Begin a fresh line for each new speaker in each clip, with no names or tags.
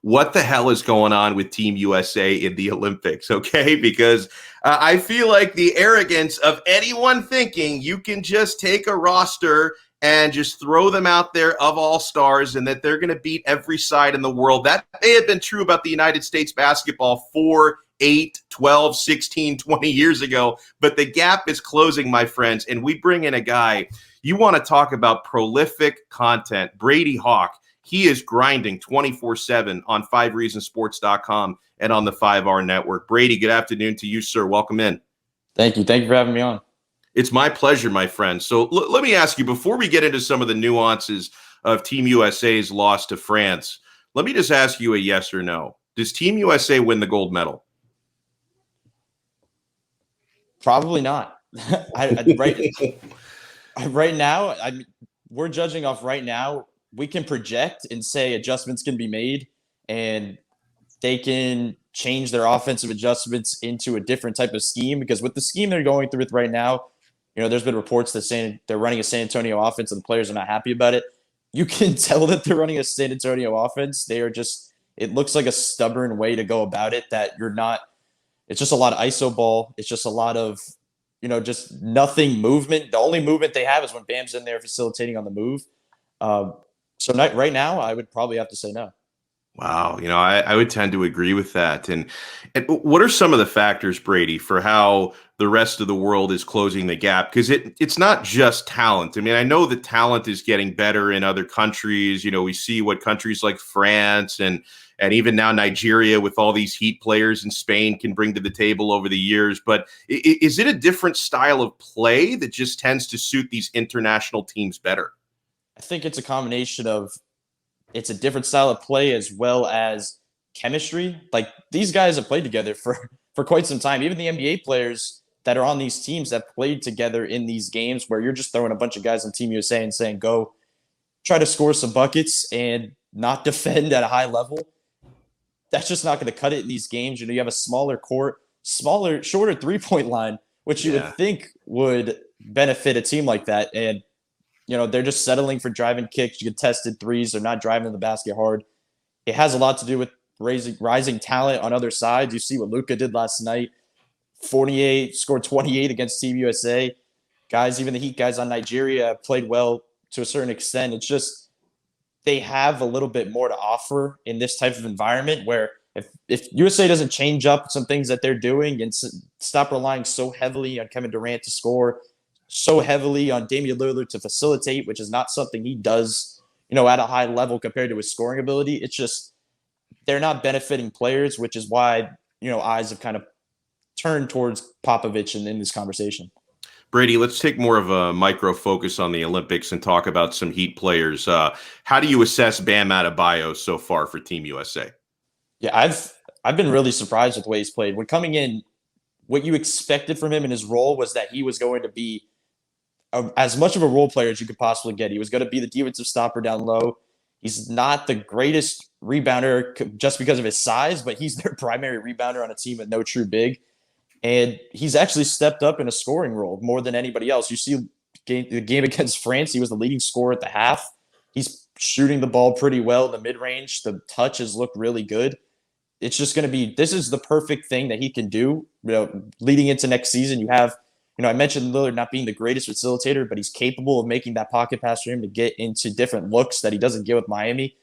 what the hell is going on with Team USA in the Olympics, okay? Because I feel like the arrogance of anyone thinking you can just take a roster and just throw them out there of all stars and that they're going to beat every side in the world. That may have been true about the United States basketball 4, 8, 12, 16, 20 years ago, but the gap is closing, my friends, and we bring in a guy. You want to talk about prolific content, Brady Hawk. He is grinding 24/7 on 5reasonsports.com and on the 5R network. Brady, good afternoon to you, sir. Welcome in.
Thank you. Thank you for having me on.
It's my pleasure, my friend. So let me ask you, before we get into some of the nuances of Team USA's loss to France, let me just ask you a yes or no. Does Team USA win the gold medal?
Probably not. Right now, we're judging off right now. We can project and say adjustments can be made, and they can change their offensive adjustments into a different type of scheme. Because with the scheme they're going through with right now, there's been reports that saying they're running a San Antonio offense and the players are not happy about it. You can tell that they're running a San Antonio offense. They are just, it looks like a stubborn way to go about it that you're not, it's just a lot of ISO ball. It's just a lot of, just nothing movement. The only movement they have is when Bam's in there facilitating on the move. Right now, I would probably have to say no.
Wow. I would tend to agree with that. And what are some of the factors, Brady, for how the rest of the world is closing the gap? Because it's not just talent. I mean, I know that talent is getting better in other countries. We see what countries like France and even now Nigeria with all these Heat players in Spain can bring to the table over the years. But is it a different style of play that just tends to suit these international teams better?
I think it's a combination of it's a different style of play as well as chemistry. Like, these guys have played together for quite some time. Even the NBA players that are on these teams have played together in these games where you're just throwing a bunch of guys on Team USA and saying, go try to score some buckets and not defend at a high level. That's just not going to cut it in these games. You have a smaller court, shorter three-point line, which you would think would benefit a team like that. And they're just settling for driving kicks, contested threes. They're not driving the basket hard. It has a lot to do with rising talent on other sides. You see what Luka did last night. 48, scored 28 against Team USA. Guys, even the Heat guys on Nigeria played well to a certain extent. It's just they have a little bit more to offer in this type of environment where if USA doesn't change up some things that they're doing and stop relying so heavily on Kevin Durant to score, so heavily on Damian Lillard to facilitate, which is not something he does, at a high level compared to his scoring ability. It's just they're not benefiting players, which is why, eyes have kind of turned towards Popovich in this conversation.
Brady, let's take more of a micro focus on the Olympics and talk about some Heat players. How do you assess Bam Adebayo so far for Team USA?
Yeah, I've been really surprised with the way he's played. When coming in, what you expected from him in his role was that he was going to be as much of a role player as you could possibly get. He was going to be the defensive stopper down low. He's not the greatest rebounder just because of his size, but he's their primary rebounder on a team with no true big. And he's actually stepped up in a scoring role more than anybody else. You see the game against France, he was the leading scorer at the half. He's shooting the ball pretty well in the mid-range. The touches look really good. It's just going to be – this is the perfect thing that he can do. Leading into next season, you have – I mentioned Lillard not being the greatest facilitator, but he's capable of making that pocket pass for him to get into different looks that he doesn't get with Miami.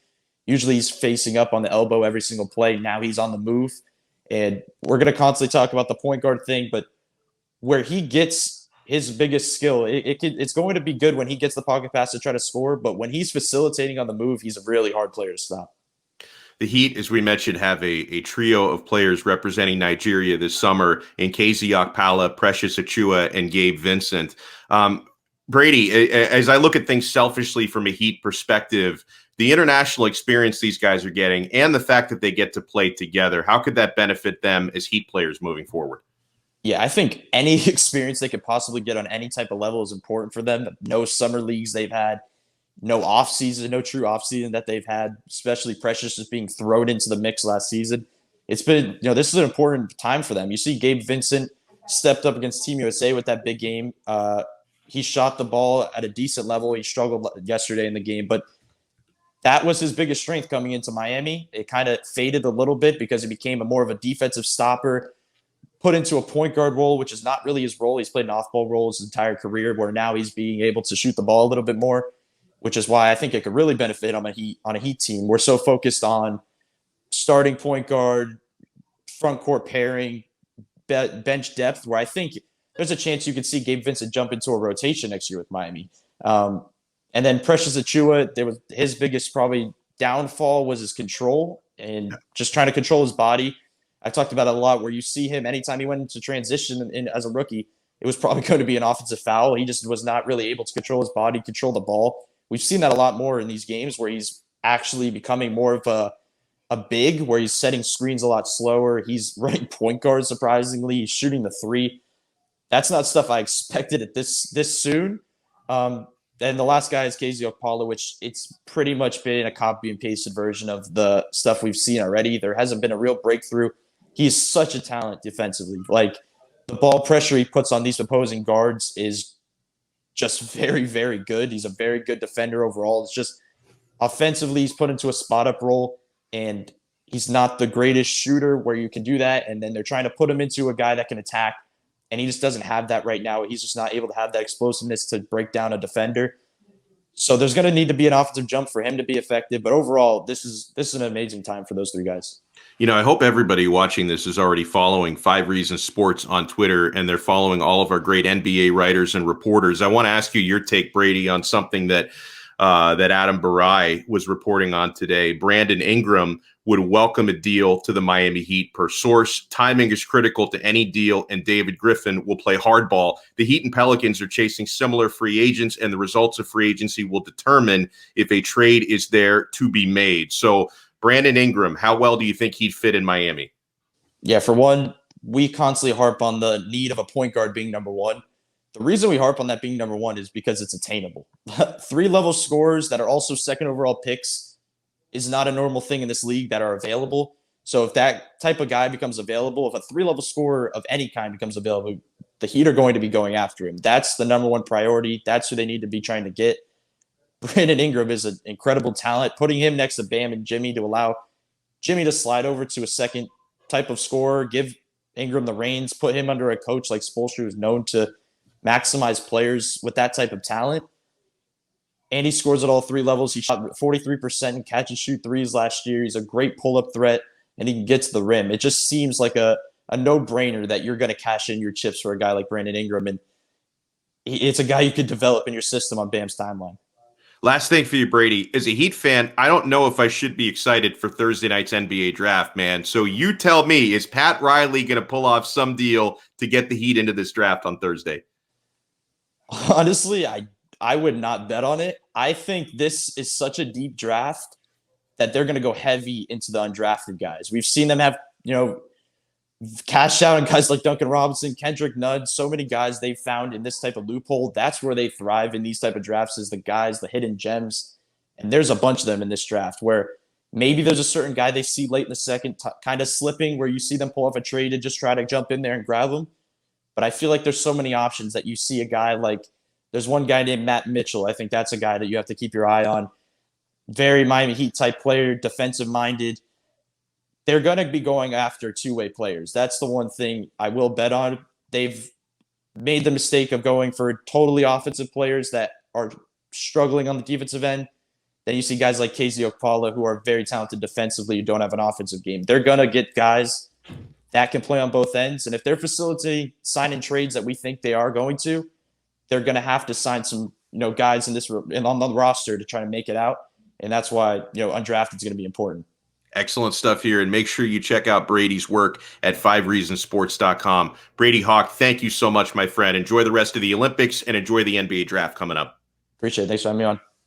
Usually he's facing up on the elbow every single play. Now he's on the move. And we're going to constantly talk about the point guard thing, but where he gets his biggest skill, it's going to be good when he gets the pocket pass to try to score. But when he's facilitating on the move, he's a really hard player to stop.
The Heat, as we mentioned, have a trio of players representing Nigeria this summer in Kezi Okpala, Precious Achua, and Gabe Vincent. Brady, as I look at things selfishly from a Heat perspective, the international experience these guys are getting and the fact that they get to play together, how could that benefit them as Heat players moving forward?
Yeah, I think any experience they could possibly get on any type of level is important for them. No summer leagues they've had. No offseason, no true offseason that they've had, especially Precious just being thrown into the mix last season. It's been, this is an important time for them. You see Gabe Vincent stepped up against Team USA with that big game. He shot the ball at a decent level. He struggled yesterday in the game, but that was his biggest strength coming into Miami. It kind of faded a little bit because he became more of a defensive stopper, put into a point guard role, which is not really his role. He's played an off-ball role his entire career, where now he's being able to shoot the ball a little bit more, which is why I think it could really benefit on a Heat team. We're so focused on starting point guard, front court pairing, bench depth, where I think there's a chance you could see Gabe Vincent jump into a rotation next year with Miami. And then Precious Achiuwa, his biggest probably downfall was his control and just trying to control his body. I talked about it a lot, where you see him anytime he went into transition as a rookie, it was probably going to be an offensive foul. He just was not really able to control his body, control the ball. We've seen that a lot more in these games where he's actually becoming more of a big, where he's setting screens a lot slower. He's running point guard, surprisingly. He's shooting the three. That's not stuff I expected at this soon. And the last guy is KZ Okpala, which it's pretty much been a copy and pasted version of the stuff we've seen already. There hasn't been a real breakthrough. He's such a talent defensively. Like, the ball pressure he puts on these opposing guards is just very, very good. He's a very good defender overall. It's just offensively, he's put into a spot-up role, and he's not the greatest shooter where you can do that. And then they're trying to put him into a guy that can attack, and he just doesn't have that right now. He's just not able to have that explosiveness to break down a defender. So there's going to need to be an offensive jump for him to be effective. But overall, this is an amazing time for those three guys.
You know, I hope everybody watching this is already following 5 Reasons Sports on Twitter, and they're following all of our great NBA writers and reporters. I want to ask you your take, Brady, on something that Adam Barai was reporting on today. Brandon Ingram would welcome a deal to the Miami Heat per source. Timing is critical to any deal, and David Griffin will play hardball. The Heat and Pelicans are chasing similar free agents, and the results of free agency will determine if a trade is there to be made. So, Brandon Ingram, how well do you think he'd fit in Miami?
Yeah, for one, we constantly harp on the need of a point guard being number one. The reason we harp on that being number one is because it's attainable. 3-level scorers that are also second overall picks is not a normal thing in this league that are available. So if that type of guy becomes available, if a 3-level scorer of any kind becomes available, the Heat are going to be going after him. That's the number one priority. That's who they need to be trying to get. Brandon Ingram is an incredible talent. Putting him next to Bam and Jimmy to allow Jimmy to slide over to a second type of scorer, give Ingram the reins, put him under a coach like Spoelstra, who's known to maximize players with that type of talent. And he scores at all 3 levels. He shot 43% in catch and shoot threes last year. He's a great pull-up threat, and he can get to the rim. It just seems like a no-brainer that you're going to cash in your chips for a guy like Brandon Ingram. And it's a guy you could develop in your system on Bam's timeline.
Last thing for you, Brady. As a Heat fan, I don't know if I should be excited for Thursday night's NBA draft, man. So you tell me, is Pat Riley going to pull off some deal to get the Heat into this draft on Thursday?
Honestly, I would not bet on it. I think this is such a deep draft that they're going to go heavy into the undrafted guys. We've seen them have, cash out on guys like Duncan Robinson, Kendrick Nunn, so many guys they've found in this type of loophole. That's where they thrive in these type of drafts, is the guys, the hidden gems. And there's a bunch of them in this draft where maybe there's a certain guy they see late in the second kind of slipping, where you see them pull off a trade to just try to jump in there and grab them. But I feel like there's so many options that you see a guy like, there's one guy named Matt Mitchell. I think that's a guy that you have to keep your eye on. Very Miami Heat type player, defensive minded. They're going to be going after two-way players. That's the one thing I will bet on. They've made the mistake of going for totally offensive players that are struggling on the defensive end. Then you see guys like KZ Okpala, who are very talented defensively, who don't have an offensive game. They're going to get guys that can play on both ends. And if they're facilitating signing trades that we think they are going to, they're going to have to sign some, guys on the roster to try to make it out. And that's why, undrafted is going to be important.
Excellent stuff here. And make sure you check out Brady's work at 5reasonsports.com. Brady Hawk, thank you so much, my friend. Enjoy the rest of the Olympics and enjoy the NBA draft coming up.
Appreciate it. Thanks for having me on.